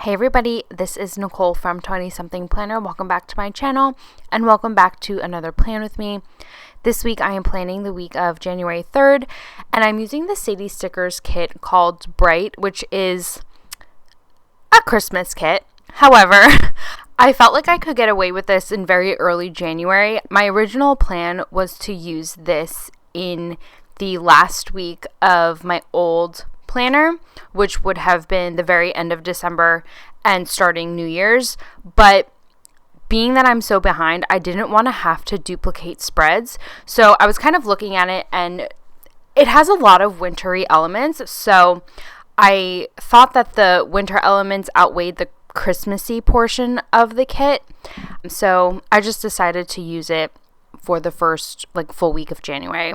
Hey everybody, this is Nicole from 20 Something Planner. Welcome back to my channel and welcome back to another plan with me. This week I am planning the week of January 3rd and I'm using the Sadies stickers kit called Bright, which is a Christmas kit. However, I felt like I could get away with this in very early January. My original plan was to use this in the last week of my old planner, which would have been the very end of December and starting New Year's. But being that I'm so behind, I didn't want to have to duplicate spreads. So I was kind of looking at it and it has a lot of wintry elements. So I thought that the winter elements outweighed the Christmassy portion of the kit. So I just decided to use it for the first full week of January.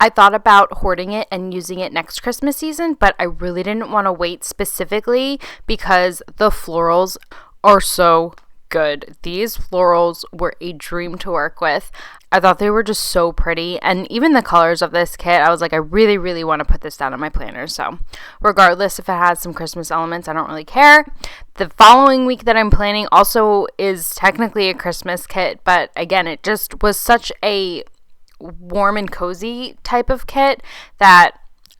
I thought about hoarding it and using it next Christmas season, but I really didn't want to wait specifically because the florals are so good. These florals were a dream to work with. I thought they were just so pretty, and even the colors of this kit, I was like, I really, really want to put this down on my planner. So regardless if it has some Christmas elements, I don't really care. The following week that I'm planning also is technically a Christmas kit, but again, it just was such a warm and cozy type of kit that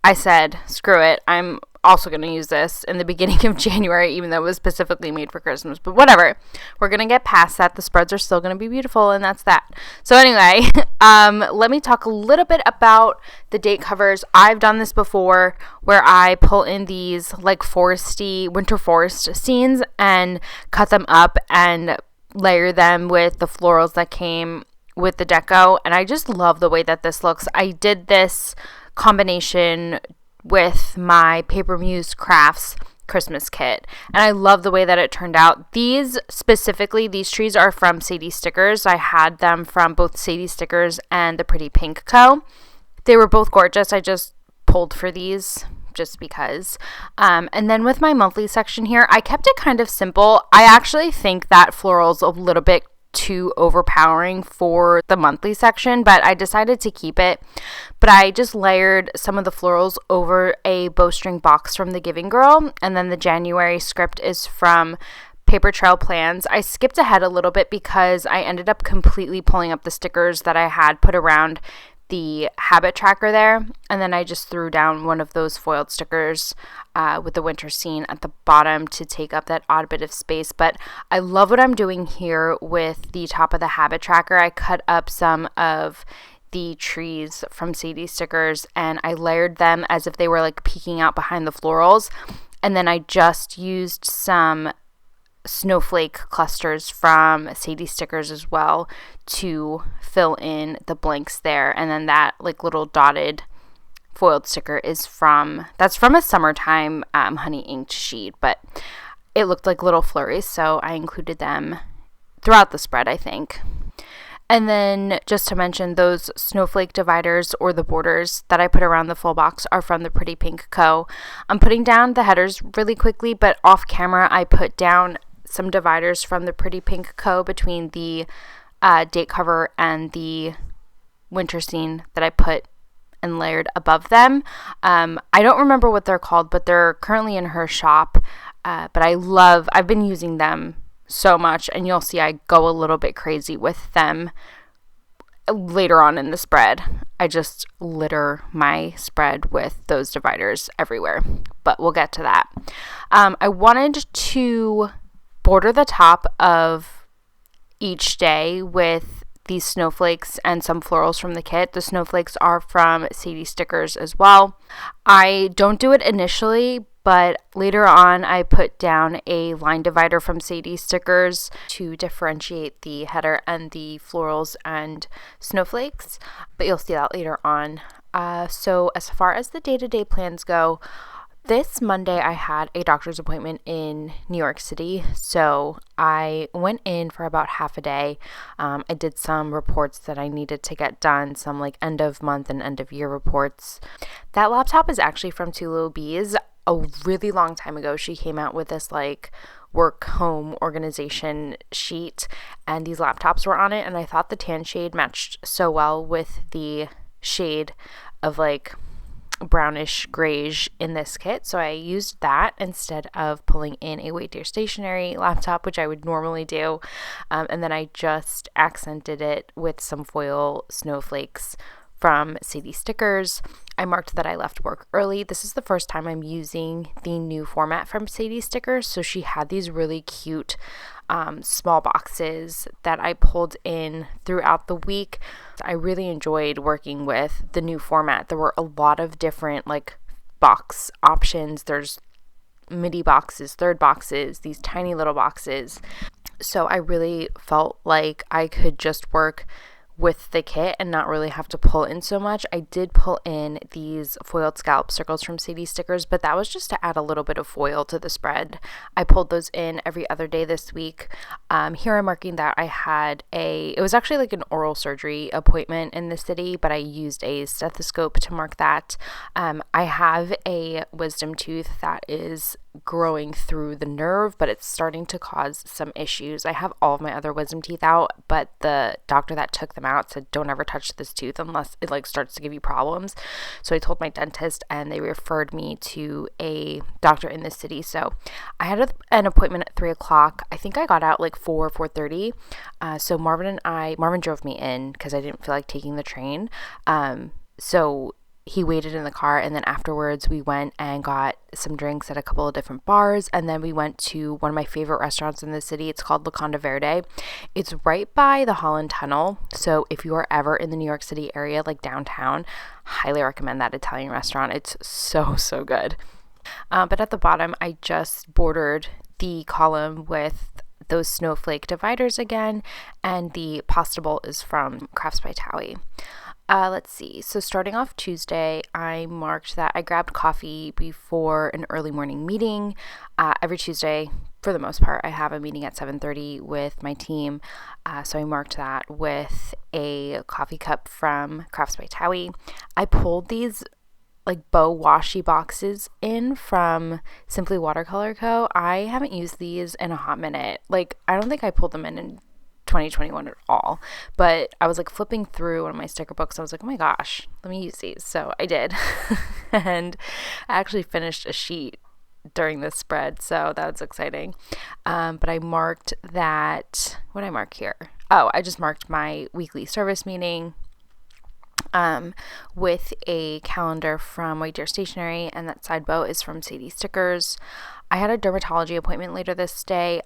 I said, screw it, I'm also going to use this in the beginning of January, even though it was specifically made for Christmas. But whatever, we're going to get past that. The spreads are still going to be beautiful, and that's that. So anyway, let me talk a little bit about the date covers. I've done this before where I pull in these foresty, winter forest scenes and cut them up and layer them with the florals that came with the deco, and I just love the way that this looks. I did this combination with my Paper Muse Crafts Christmas kit, and I love the way that it turned out. These trees are from Sadies Stickers. I had them from both Sadies Stickers and the Pretty Pink Co. They were both gorgeous. I just pulled for these just because. And then with my monthly section here, I kept it kind of simple. I actually think that floral's a little bit too overpowering for the monthly section, but I decided to keep it. But I just layered some of the florals over a bowstring box from the Giving Girl, and then the January script is from Paper Trail Plans. I skipped ahead a little bit because I ended up completely pulling up the stickers that I had put around the habit tracker there, and then I just threw down one of those foiled stickers with the winter scene at the bottom to take up that odd bit of space. But I love what I'm doing here with the top of the habit tracker. I cut up some of the trees from Sadies Stickers and I layered them as if they were peeking out behind the florals, and then I just used some snowflake clusters from Sadies Stickers as well to fill in the blanks there. And then that little dotted foiled sticker is from a summertime honey inked sheet, but it looked like little flurries, so I included them throughout the spread, I think. And then just to mention, those snowflake dividers or the borders that I put around the full box are from the Pretty Pink Co. I'm putting down the headers really quickly, but off camera I put down some dividers from the Pretty Pink Co. between the date cover and the winter scene that I put and layered above them. I don't remember what they're called, but they're currently in her shop. But I've been using them so much, and you'll see I go a little bit crazy with them later on in the spread. I just litter my spread with those dividers everywhere, but we'll get to that. I wanted to border the top of each day with these snowflakes and some florals from the kit. The snowflakes are from Sadies Stickers as well. I don't do it initially, but later on I put down a line divider from Sadies Stickers to differentiate the header and the florals and snowflakes, but you'll see that later on. So as far as the day-to-day plans go, this Monday I had a doctor's appointment in New York City, so I went in for about half a day. I did some reports that I needed to get done, some end of month and end of year reports. That laptop is actually from Two Little Bees. A really long time ago, she came out with this work home organization sheet, and these laptops were on it, and I thought the tan shade matched so well with the shade of brownish grayish in this kit, so I used that instead of pulling in a Wait Dear Stationery laptop, which I would normally do, and then I just accented it with some foil snowflakes from Sadies Stickers. I marked that I left work early. This is the first time I'm using the new format from Sadies Stickers, so she had these really cute small boxes that I pulled in throughout the week. I really enjoyed working with the new format. There were a lot of different box options. There's midi boxes, third boxes, these tiny little boxes. So I really felt like I could just work with the kit and not really have to pull in so much. I did pull in these foiled scallop circles from Sadies Stickers, but that was just to add a little bit of foil to the spread. I pulled those in every other day this week. Here I'm marking that I had it was actually like an oral surgery appointment in the city, but I used a stethoscope to mark that. I have a wisdom tooth that is growing through the nerve, but it's starting to cause some issues. I have all of my other wisdom teeth out, but the doctor that took them out said don't ever touch this tooth unless it starts to give you problems. So I told my dentist and they referred me to a doctor in the city. So I had an appointment at 3:00. I think I got out 4:30. So Marvin drove me in because I didn't feel like taking the train. So he waited in the car, and then afterwards we went and got some drinks at a couple of different bars, and then we went to one of my favorite restaurants in the city. It's called La Conda Verde. It's right by the Holland Tunnel, so if you are ever in the New York City area, downtown, highly recommend that Italian restaurant. It's so good. But at the bottom, I just bordered the column with those snowflake dividers again, and the pasta bowl is from Crafts by Towie. Let's see. So starting off Tuesday, I marked that I grabbed coffee before an early morning meeting. Every Tuesday, for the most part, I have a meeting at 7:30 with my team. So I marked that with a coffee cup from Crafts by Towie. I pulled these bow washi boxes in from Simply Watercolor Co. I haven't used these in a hot minute. I don't think I pulled them in 2021 at all, but I was flipping through one of my sticker books. I was like, oh my gosh, let me use these. So I did. And I actually finished a sheet during this spread, so that's exciting. But I marked that, what did I mark here? Oh, I just marked my weekly service meeting with a calendar from Wait Dear Stationery, and that side bow is from Sadies Stickers. I had a dermatology appointment later this day.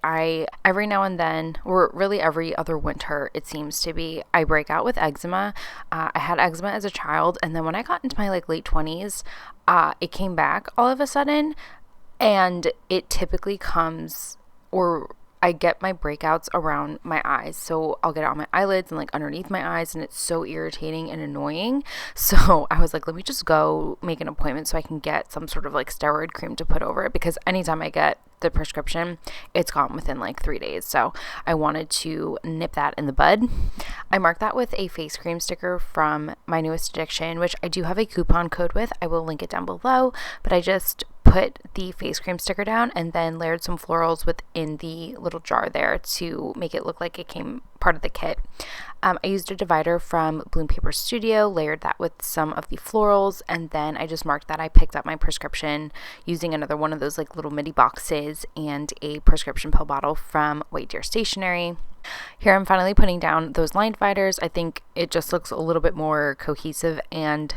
Every now and then, or really every other winter, it seems to be, I break out with eczema. I had eczema as a child, and then when I got into my late 20s, it came back all of a sudden, and it typically comes, or I get my breakouts around my eyes. So I'll get it on my eyelids and underneath my eyes, and it's so irritating and annoying. So I was like, let me just go make an appointment so I can get some sort of steroid cream to put over it, because anytime I get the prescription, it's gone within 3 days. So I wanted to nip that in the bud. I marked that with a face cream sticker from My Newest Addiction, which I do have a coupon code with. I will link it down below, but I just put the face cream sticker down and then layered some florals within the little jar there to make it look like it came part of the kit. I used a divider from Bloom Paper Studio, layered that with some of the florals, and then I just marked that I picked up my prescription using another one of those little midi boxes and a prescription pill bottle from Wait Dear Stationery. Here I'm finally putting down those line dividers. I think it just looks a little bit more cohesive, and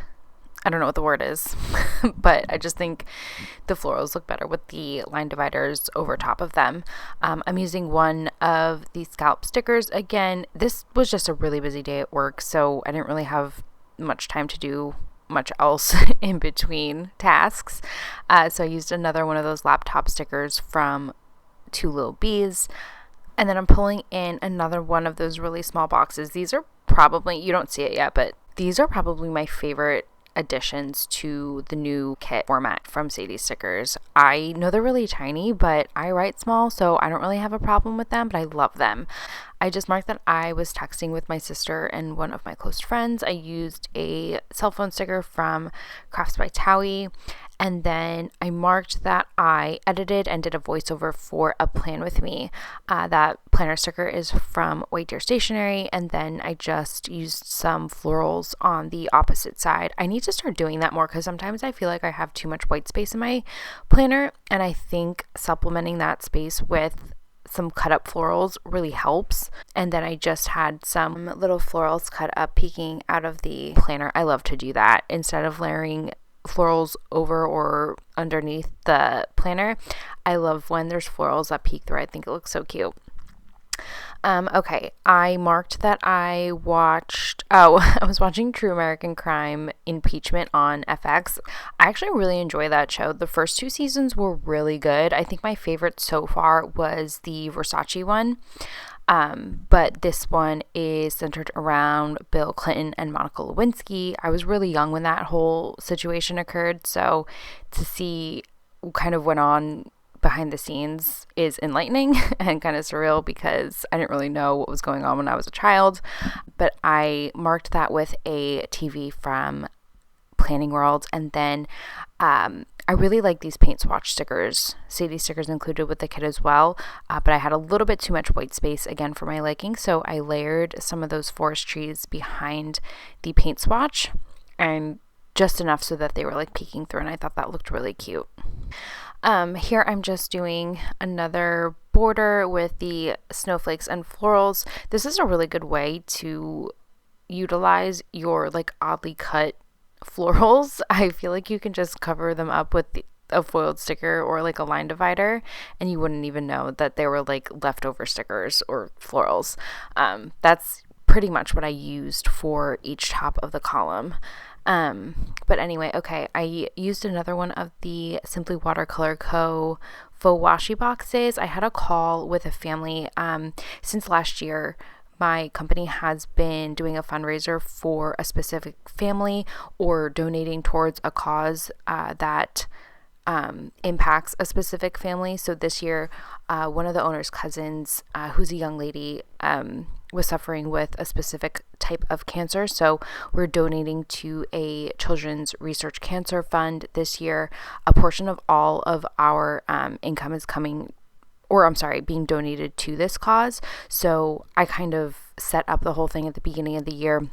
I don't know what the word is, but I just think the florals look better with the line dividers over top of them. I'm using one of these scallop stickers again. This was just a really busy day at work, so I didn't really have much time to do much else in between tasks. So I used another one of those laptop stickers from Two Little Bees. And then I'm pulling in another one of those really small boxes. These are probably, you don't see it yet, but these are probably my favorite additions to the new kit format from Sadies Stickers. I know they're really tiny, but I write small, so I don't really have a problem with them, but I love them. I just marked that I was texting with my sister and one of my close friends. I used a cell phone sticker from Crafts by Towie, And then I marked that I edited and did a voiceover for a plan with me. That planner sticker is from White Deer Stationery, and then I just used some florals on the opposite side. I need to start doing that more because sometimes I feel like I have too much white space in my planner, and I think supplementing that space with some cut up florals really helps. And then I just had some little florals cut up peeking out of the planner. I love to do that instead of layering florals over or underneath the planner. I love when there's florals that peek through. I think it looks so cute. Okay, I marked that I was watching True American Crime Impeachment on FX. I actually really enjoy that show. The first 2 seasons were really good. I think my favorite so far was the Versace one. But this one is centered around Bill Clinton and Monica Lewinsky. I was really young when that whole situation occurred, so to see what kind of went on behind the scenes is enlightening and kind of surreal because I didn't really know what was going on when I was a child. But I marked that with a TV from Planning World, and then I really like these paint swatch stickers, Sadie stickers included with the kit as well, but I had a little bit too much white space again for my liking, so I layered some of those forest trees behind the paint swatch, and just enough so that they were like peeking through, and I thought that looked really cute. Here I'm just doing another border with the snowflakes and florals. This is a really good way to utilize your like oddly cut florals. I feel like you can just cover them up with a foiled sticker or like a line divider and you wouldn't even know that they were like leftover stickers or florals. That's pretty much what I used for each top of the column. But anyway, okay, I used another one of the Simply Watercolor Co. faux washi boxes. I had a call with a family. Since last year, my company has been doing a fundraiser for a specific family or donating towards a cause that impacts a specific family. So this year, one of the owner's cousins, who's a young lady, was suffering with a specific type of cancer. So we're donating to a children's research cancer fund this year. A portion of all of our income is being donated to this cause. So I kind of set up the whole thing at the beginning of the year.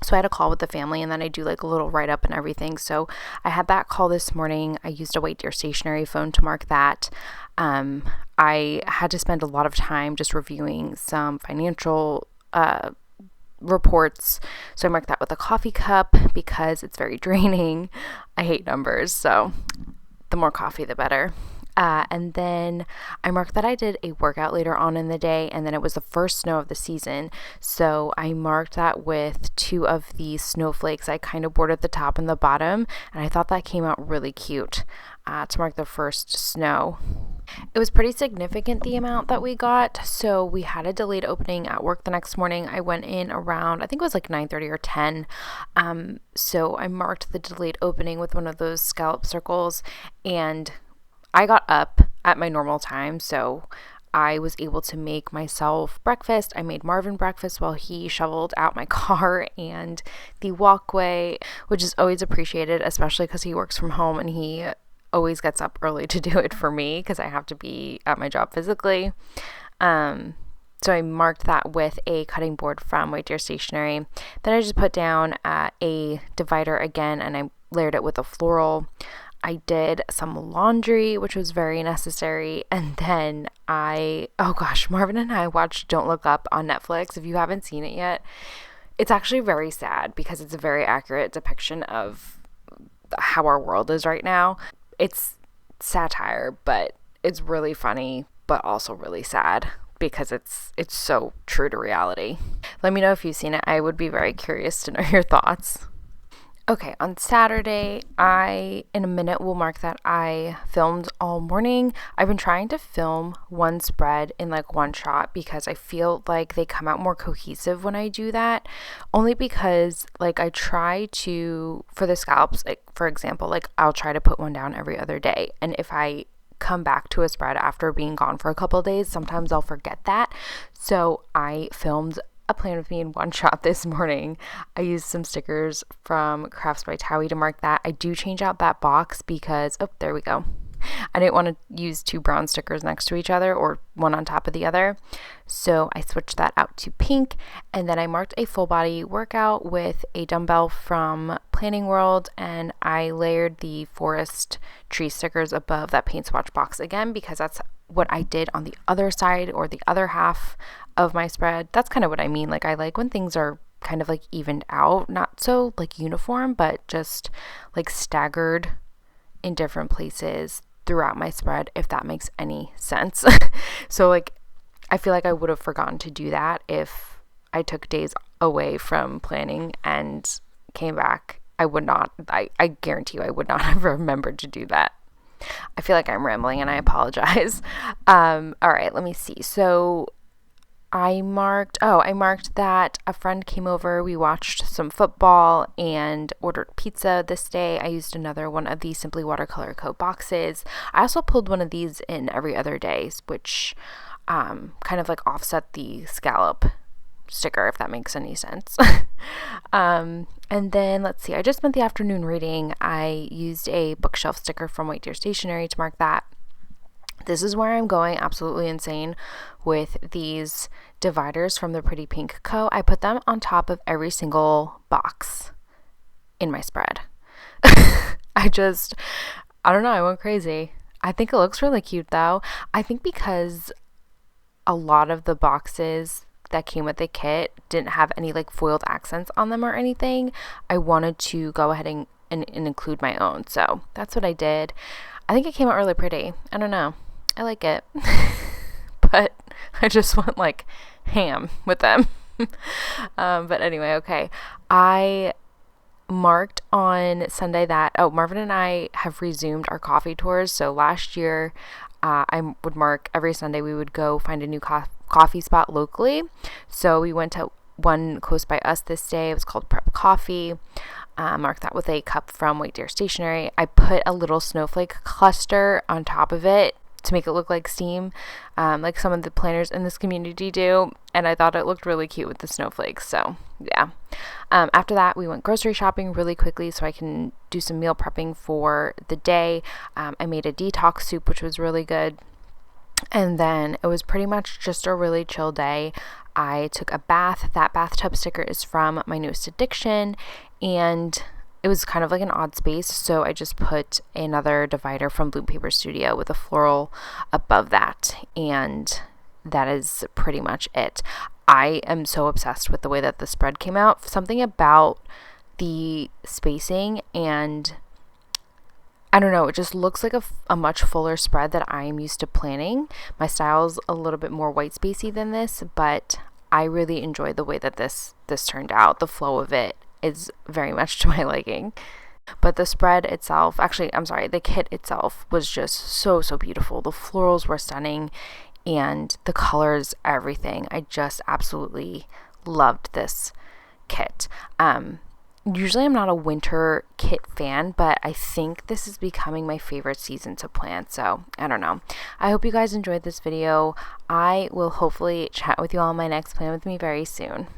So I had a call with the family, and then I do like a little write-up and everything. So I had that call this morning. I used a White Deer Stationery phone to mark that. I had to spend a lot of time just reviewing some financial reports. So I marked that with a coffee cup because it's very draining. I hate numbers, so the more coffee, the better. And then I marked that I did a workout later on in the day, and then it was the first snow of the season. So I marked that with 2 of these snowflakes. I kind of bordered the top and the bottom, and I thought that came out really cute to mark the first snow. It was pretty significant, the amount that we got. So we had a delayed opening at work the next morning. I went in around, I think it was like 9:30 or 10. So I marked the delayed opening with one of those scallop circles, and I got up at my normal time, so I was able to make myself breakfast. I made Marvin breakfast while he shoveled out my car and the walkway, which is always appreciated, especially because he works from home and he always gets up early to do it for me because I have to be at my job physically. So I marked that with a cutting board from White Deer Stationery. Then I just put down a divider again, and I layered it with a floral. I did some laundry, which was very necessary. And then Marvin and I watched Don't Look Up on Netflix. If you haven't seen it yet, it's actually very sad because it's a very accurate depiction of how our world is right now. It's satire, but it's really funny, but also really sad because it's so true to reality. Let me know if you've seen it. I would be very curious to know your thoughts. Okay, on Saturday, in a minute, will mark that I filmed all morning. I've been trying to film one spread in like one shot because I feel like they come out more cohesive when I do that. Only because like I try to, for the scallops, like for example, like I'll try to put one down every other day. And if I come back to a spread after being gone for a couple of days, sometimes I'll forget that. So I filmed a plan with me in one shot this morning. I used some stickers from Crafts by Towie to mark that. I do change out that box because, oh, there we go. I didn't want to use two brown stickers next to each other or one on top of the other. So I switched that out to pink, and then I marked a full body workout with a dumbbell from Planning World, and I layered the forest tree stickers above that paint swatch box again because that's what I did on the other side or the other half of my spread. That's kind of what I mean. Like, I like when things are kind of like evened out, not so like uniform, but just like staggered in different places throughout my spread, if that makes any sense. So like, I feel like I would have forgotten to do that if I took days away from planning and came back. I would not, I guarantee you I would not have remembered to do that. I feel like I'm rambling and I apologize. All right, let me see. So I marked that a friend came over. We watched some football and ordered pizza this day. I used another one of these Simply Watercolor Co. boxes. I also pulled one of these in every other day, which kind of like offset the scallop sticker, if that makes any sense. And then let's see, I just spent the afternoon reading. I used a bookshelf sticker from White Deer Stationery to mark that. This is where I'm going absolutely insane with these dividers from the Pretty Pink Co. I put them on top of every single box in my spread. I don't know, I went crazy. I think it looks really cute though. I think because a lot of the boxes that came with the kit didn't have any like foiled accents on them or anything, I wanted to go ahead and include my own. So that's what I did. I think it came out really pretty. I don't know. I like it. But I just went like ham with them. But anyway, okay. I marked on Sunday that, Marvin and I have resumed our coffee tours. So last year, I would mark every Sunday we would go find a new coffee spot locally. So we went to one close by us this day. It was called Prep Coffee. Marked that with a cup from White Deer Stationery. I put a little snowflake cluster on top of it to make it look like steam, like some of the planners in this community do, and I thought it looked really cute with the snowflakes. So yeah. After that, we went grocery shopping really quickly so I can do some meal prepping for the day. I made a detox soup, which was really good. And then it was pretty much just a really chill day. I took a bath. That bathtub sticker is from my newest addiction, and it was kind of like an odd space, so I just put another divider from Bloom Paper Studio with a floral above that, and that is pretty much it. I am so obsessed with the way that the spread came out. Something about the spacing, and I don't know, it just looks like a much fuller spread that I'm used to planning. My style's a little bit more white spacey than this, but I really enjoyed the way that this turned out. The flow of it is very much to my liking. But the spread itself, the kit itself was just so beautiful. The florals were stunning, and the colors, everything. I just absolutely loved this kit. Usually I'm not a winter kit fan, but I think this is becoming my favorite season to plan. So I don't know. I hope you guys enjoyed this video. I will hopefully chat with you all on my next Plan With Me very soon.